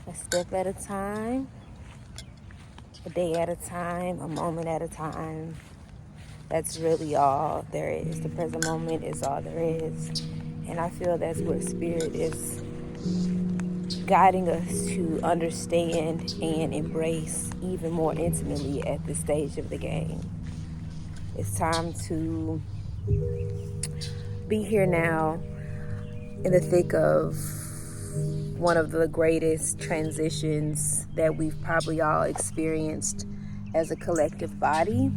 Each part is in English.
A step at a time, a day at a time, a moment at a time. That's really all there is. The present moment is all there is. And I feel that's where Spirit is guiding us to understand and embrace even more intimately at this stage of the game. It's time to be here now in the thick of one of the greatest transitions that we've probably all experienced as a collective body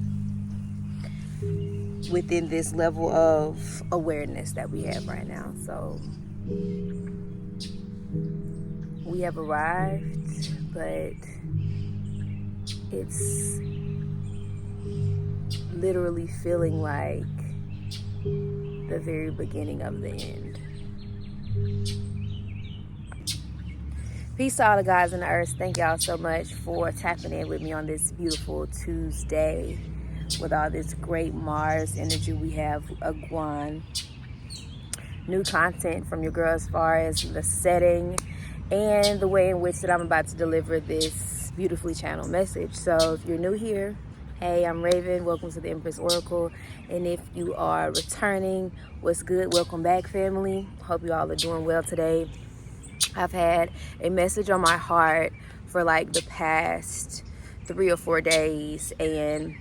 within this level of awareness that we have right now. So we have arrived, but it's literally feeling like the very beginning of the end. Peace to all the guys in the earth. Thank y'all so much for tapping in with me on this beautiful Tuesday with all this great Mars energy we have, XANE. New content from your girl as far as the setting and the way in which that I'm about to deliver this beautifully channeled message. So if you're new here, hey, I'm Raven. Welcome to the Empress Oracle. And if you are returning, what's good? Welcome back, family. Hope you all are doing well today. I've had a message on my heart for like the past 3 or 4 days, and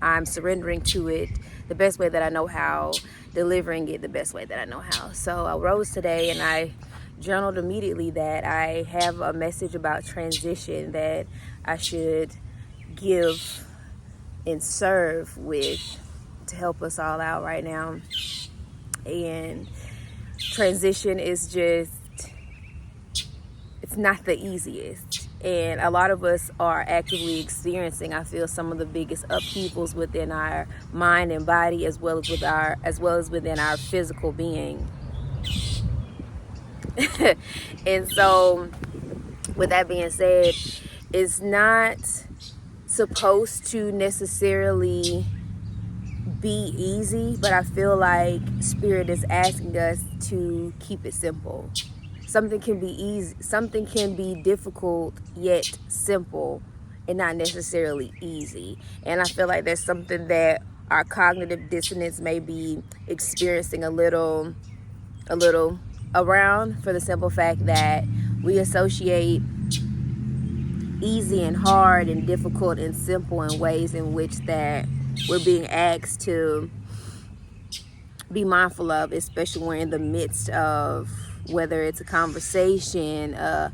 I'm surrendering to it the best way that I know how, delivering it the best way that I know how. So I rose today and I journaled immediately that I have a message about transition that I should give and serve with to help us all out right now. And transition is just, it's not the easiest, and a lot of us are actively experiencing, I feel, some of the biggest upheavals within our mind and body, as well as within our physical being. And so with that being said, it's not supposed to necessarily be easy, but I feel like Spirit is asking us to keep it simple. Something can be easy, something can be difficult yet simple, and not necessarily easy. And I feel like there's something that our cognitive dissonance may be experiencing a little around, for the simple fact that we associate easy and hard and difficult and simple in ways in which that we're being asked to be mindful of, especially when we're in the midst of, whether it's a conversation, a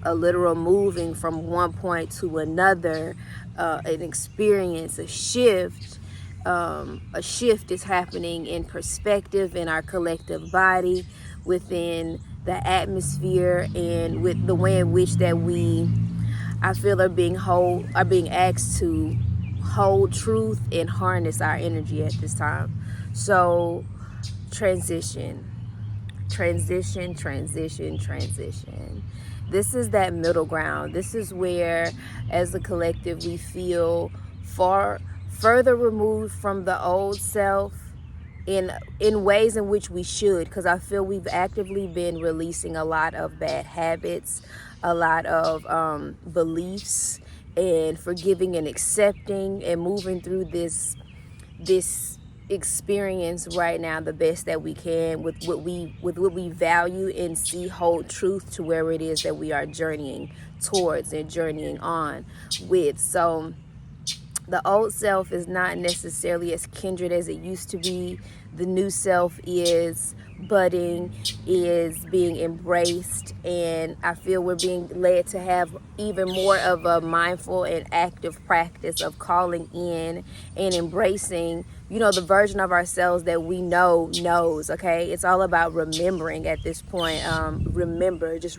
literal moving from one point to another, an experience, a shift. A shift is happening in perspective in our collective body, within the atmosphere, and with the way in which that we, I feel, are being asked to hold truth and harness our energy at this time. So transition. This is that middle ground. This is where, as a collective, we feel further removed from the old self in ways in which we should, because I feel we've actively been releasing a lot of bad habits, a lot of beliefs, and forgiving and accepting and moving through this experience right now the best that we can with what we value and see hold truth to where it is that we are journeying towards and journeying on with. So the old self is not necessarily as kindred as it used to be. The new self is budding, is being embraced, and I feel we're being led to have even more of a mindful and active practice of calling in and embracing, the version of ourselves that we know knows. Okay, it's all about remembering at this point. Remembering these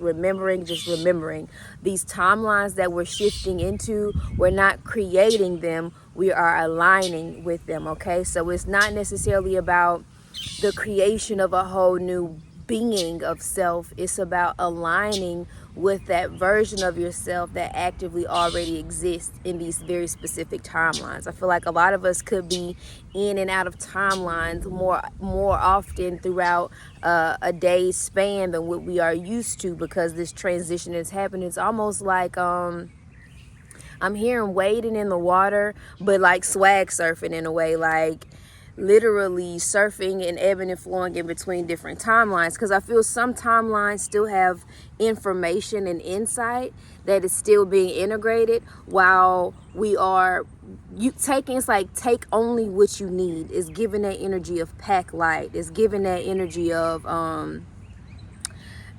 timelines that we're shifting into. We're not creating them, we are aligning with them. Okay, so it's not necessarily about the creation of a whole new being of self. It's about aligning with that version of yourself that actively already exists in these very specific timelines. I feel like a lot of us could be in and out of timelines more often throughout a day's span than what we are used to, because this transition is happening. It's almost like I'm hearing wading in the water, but like swag surfing in a way, like literally surfing and ebbing and flowing in between different timelines, because I feel some timelines still have information and insight that is still being integrated, while we are it's like take only what you need. It's giving that energy of pack light. It's giving that energy of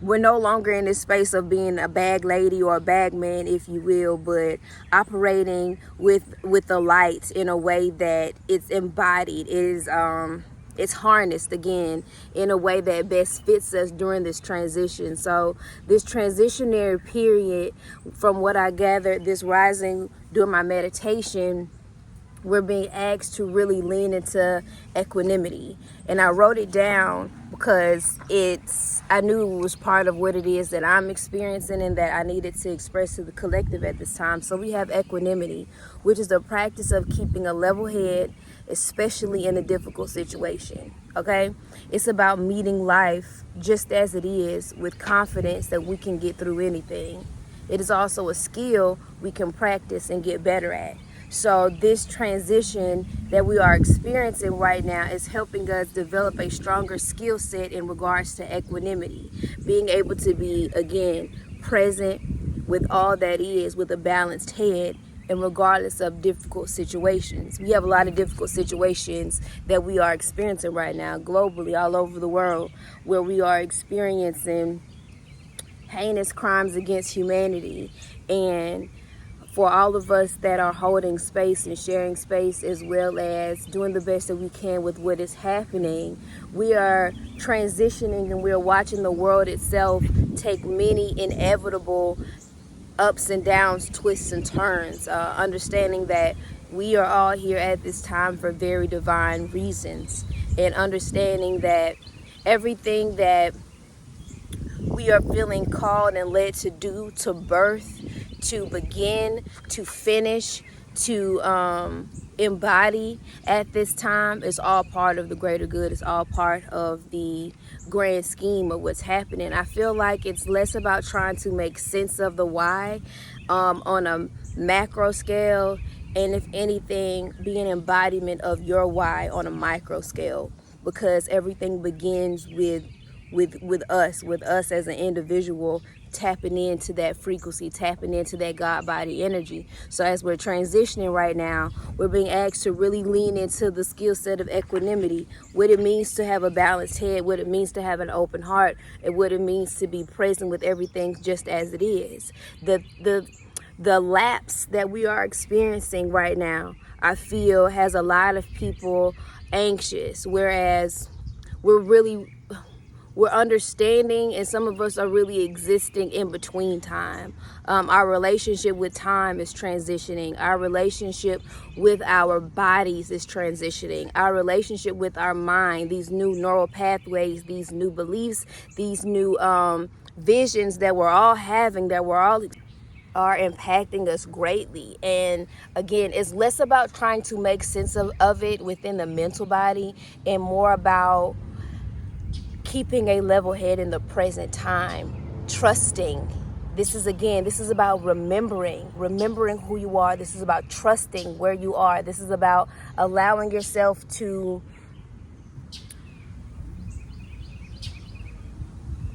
we're no longer in this space of being a bag lady or a bag man, if you will, but operating with the light in a way that it's embodied, it's harnessed again in a way that best fits us during this transition. So this transitionary period, from what I gathered this rising during my meditation, we're being asked to really lean into equanimity. And I wrote it down because I knew it was part of what it is that I'm experiencing and that I needed to express to the collective at this time. So we have equanimity, which is the practice of keeping a level head, especially in a difficult situation. Okay? It's about meeting life just as it is with confidence that we can get through anything. It is also a skill we can practice and get better at. So this transition that we are experiencing right now is helping us develop a stronger skill set in regards to equanimity, being able to be, again, present with all that is, with a balanced head, and regardless of difficult situations. We have a lot of difficult situations that we are experiencing right now globally, all over the world, where we are experiencing heinous crimes against humanity. And for all of us that are holding space and sharing space, as well as doing the best that we can with what is happening, we are transitioning and we're watching the world itself take many inevitable ups and downs, twists and turns, understanding that we are all here at this time for very divine reasons, and understanding that everything that we are feeling called and led to do, to birth, to begin, to finish, to embody at this time, is all part of the greater good. It's all part of the grand scheme of what's happening. I feel like it's less about trying to make sense of the why on a macro scale, and if anything, be an embodiment of your why on a micro scale, because everything begins with us as an individual, tapping into that frequency, tapping into that God body energy. So as we're transitioning right now, we're being asked to really lean into the skill set of equanimity, what it means to have a balanced head, what it means to have an open heart, and what it means to be present with everything just as it is. The lapse that we are experiencing right now, I feel, has a lot of people anxious, whereas we're understanding, and some of us are really existing in between time. Our relationship with time is transitioning. Our relationship with our bodies is transitioning. Our relationship with our mind, these new neural pathways, these new beliefs, these new visions that we're all having, that we're all are impacting us greatly. And again, it's less about trying to make sense of it within the mental body, and more about keeping a level head in the present time, trusting. This is about remembering who you are. This is about trusting where you are. This is about allowing yourself to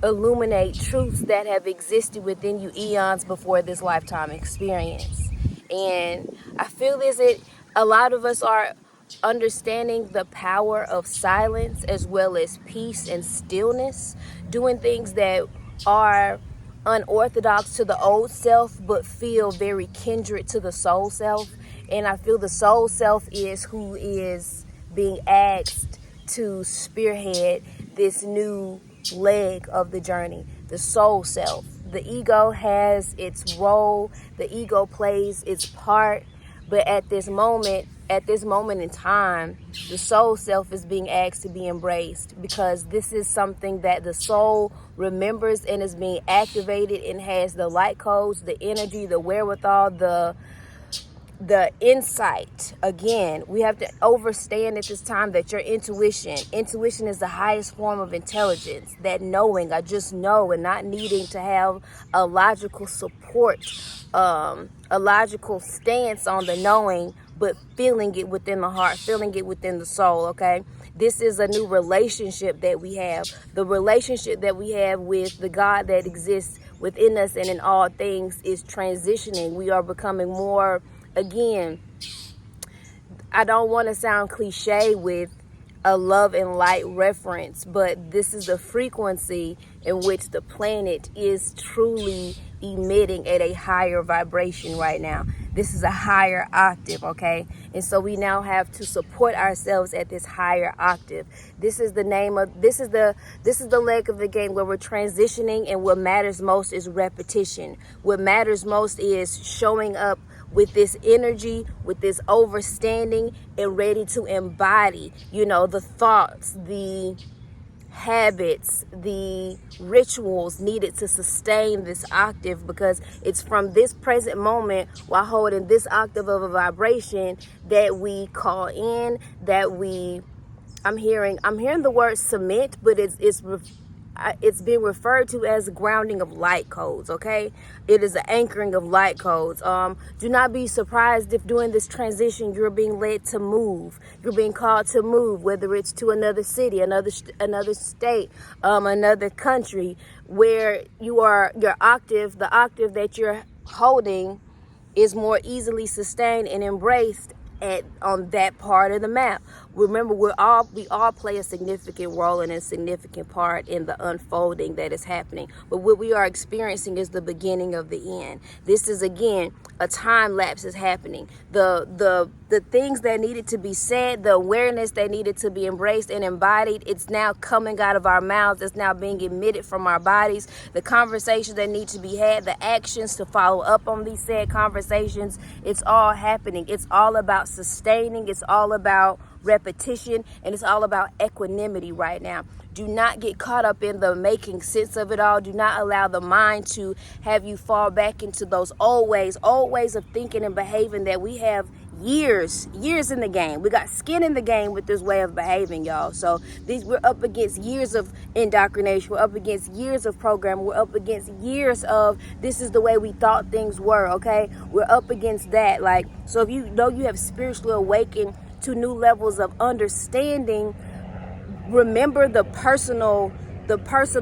illuminate truths that have existed within you eons before this lifetime experience. And I feel a lot of us are understanding the power of silence, as well as peace and stillness, doing things that are unorthodox to the old self but feel very kindred to the soul self. And I feel the soul self is who is being asked to spearhead this new leg of the journey, the soul self. The ego has its role, the ego plays its part, But at this moment in time, the soul self is being asked to be embraced, because this is something that the soul remembers and is being activated and has the light codes, the energy, the wherewithal, the insight. Again, we have to understand at this time that your intuition is the highest form of intelligence. That knowing, I just know, and not needing to have a logical support, a logical stance on the knowing, but feeling it within the heart, feeling it within the soul. Okay, this is a new relationship that we have. The relationship that we have with the God that exists within us and in all things is transitioning. We are becoming more, again, I don't want to sound cliche with a love and light reference, but this is the frequency in which the planet is truly emitting at a higher vibration right now. This is a higher octave, okay? And so we now have to support ourselves at this higher octave. This is the leg of the game where we're transitioning, and what matters most is repetition. What matters most is showing up with this energy, with this overstanding, and ready to embody, the thoughts, the habits, the rituals needed to sustain this octave, because it's from this present moment, while holding this octave of a vibration, that we call in, I'm hearing the word cement, but it's being referred to as grounding of light codes. Okay, it is an anchoring of light codes. Do not be surprised if during this transition you're being led to move, you're being called to move, whether it's to another city, another state, another country, where your octave, the octave that you're holding, is more easily sustained and embraced on that part of the map. Remember, we all play a significant role and a significant part in the unfolding that is happening. But what we are experiencing is the beginning of the end. This is, again, a time lapse is happening. The things that needed to be said, the awareness that needed to be embraced and embodied, it's now coming out of our mouths. It's now being emitted from our bodies. The conversations that need to be had, the actions to follow up on these said conversations, it's all happening. It's all about sustaining. It's all about repetition, and it's all about equanimity right now. Do not get caught up in the making sense of it all. Do not allow the mind to have you fall back into those old ways of thinking and behaving that we have years in the game. We got skin in the game with this way of behaving, y'all. So we're up against years of indoctrination. We're up against years of programming. We're up against years of this is the way we thought things were, okay? We're up against that. So if you know you have spiritually awakened to new levels of understanding, remember the personal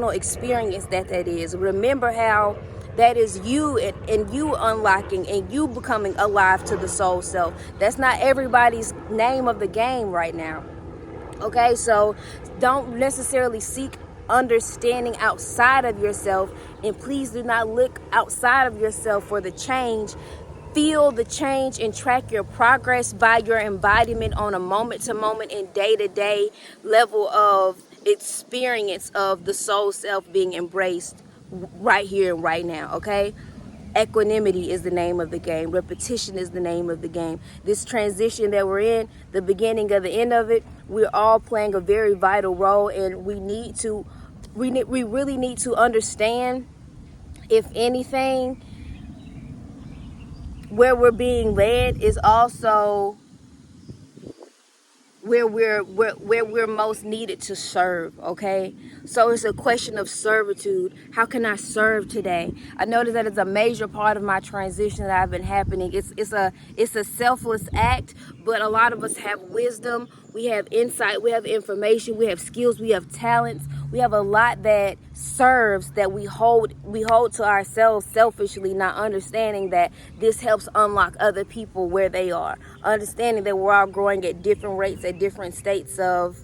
experience that is. Remember how that is you and you unlocking and you becoming alive to the soul self. That's not everybody's name of the game right now. Okay, so don't necessarily seek understanding outside of yourself, and please do not look outside of yourself for the change. Feel the change and track your progress by your embodiment on a moment-to-moment and day-to-day level of experience of the soul self being embraced right here and right now, okay? Equanimity is the name of the game. Repetition is the name of the game. This transition that we're in, the beginning of the end of it, we're all playing a very vital role, and we really need to understand, if anything, where we're being led is also where we're most needed to serve, okay? So it's a question of servitude. How can I serve today? I notice that it's a major part of my transition that I've been happening. It's a selfless act, but a lot of us have wisdom, we have insight, we have information, we have skills, we have talents. We have a lot that serves, that we hold to ourselves selfishly, not understanding that this helps unlock other people where they are. Understanding that we're all growing at different rates, at different states of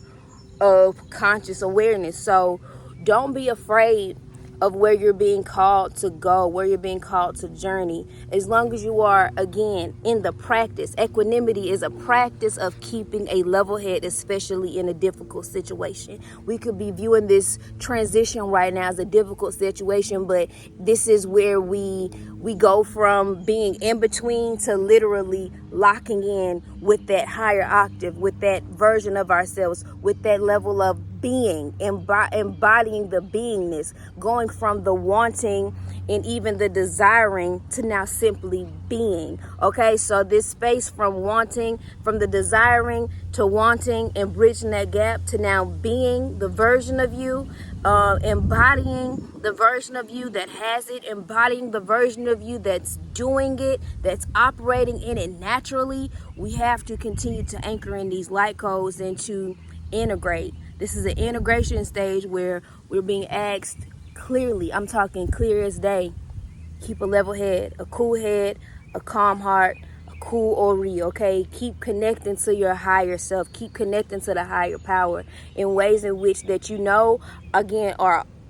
conscious awareness. So don't be afraid of where you're being called to go, where you're being called to journey. As long as you are, again, in the practice. Equanimity is a practice of keeping a level head, especially in a difficult situation. We could be viewing this transition right now as a difficult situation, but this is where we go from being in between to literally locking in with that higher octave, with that version of ourselves, with that level of being, embodying the beingness, going from the wanting and even the desiring to now simply being. Okay, so this space from wanting, from the desiring to wanting, and bridging that gap to now being the version of you, embodying the version of you that has it, embodying the version of you that's doing it, that's operating in it naturally. We have to continue to anchor in these light codes and to integrate. This is an integration stage where we're being asked clearly, I'm talking clear as day, keep a level head, a cool head, a calm heart, a cool ori, okay? Keep connecting to your higher self. Keep connecting to the higher power in ways in which that you know, again,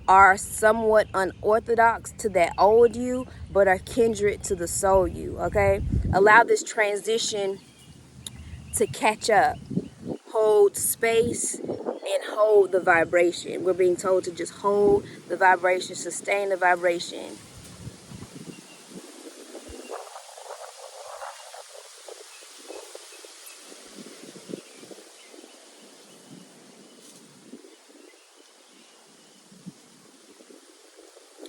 are somewhat unorthodox to that old you, but are kindred to the soul you, okay? Allow this transition to catch up. Hold space and hold the vibration. We're being told to just hold the vibration, sustain the vibration.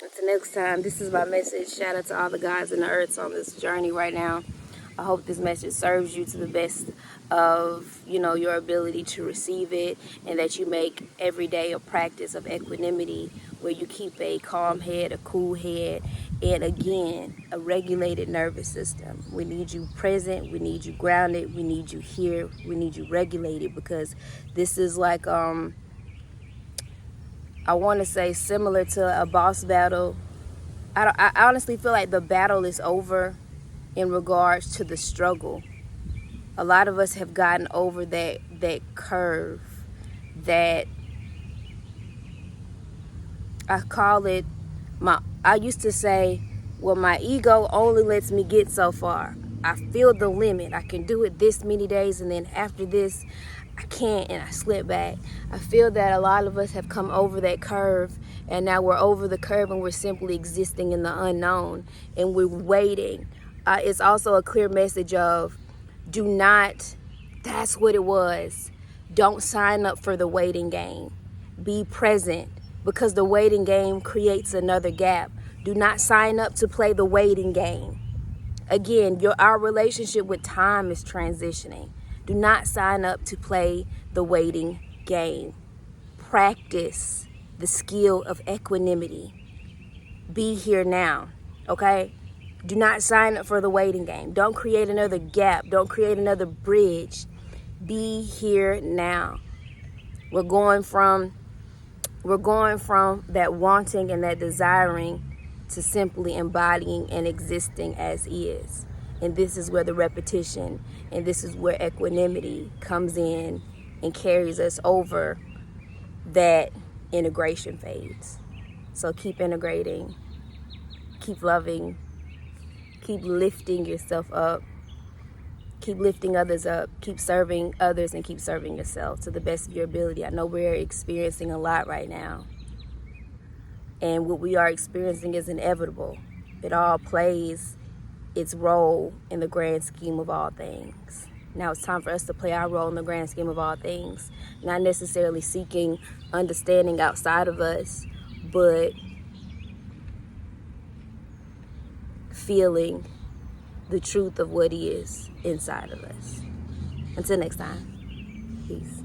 Until next time, this is my message. Shout out to all the gods and the earths on this journey right now. I hope this message serves you to the best of, your ability to receive it, and that you make every day a practice of equanimity where you keep a calm head, a cool head, and again, a regulated nervous system. We need you present, we need you grounded, we need you here, we need you regulated, because this is like, I want to say similar to a boss battle. I honestly feel like the battle is over in regards to the struggle. A lot of us have gotten over that curve, that I call it I used to say, well, my ego only lets me get so far. I feel the limit. I can do it this many days, and then after this, I can't, and I slip back. I feel that a lot of us have come over that curve, and now we're over the curve, and we're simply existing in the unknown, and we're waiting. It's also a clear message of, do not, that's what it was. Don't sign up for the waiting game. Be present, because the waiting game creates another gap. Do not sign up to play the waiting game. Again, our relationship with time is transitioning. Do not sign up to play the waiting game. Practice the skill of equanimity. Be here now, okay? Do not sign up for the waiting game. Don't create another gap. Don't create another bridge. Be here now. We're going from that wanting and that desiring to simply embodying and existing as is. And this is where the repetition, and this is where equanimity comes in and carries us over that integration phase. So keep integrating, keep loving, keep lifting yourself up, keep lifting others up, keep serving others, and keep serving yourself to the best of your ability. I know we're experiencing a lot right now, and what we are experiencing is inevitable. It all plays its role in the grand scheme of all things. Now it's time for us to play our role in the grand scheme of all things, not necessarily seeking understanding outside of us, but feeling the truth of what is inside of us. Until next time, peace.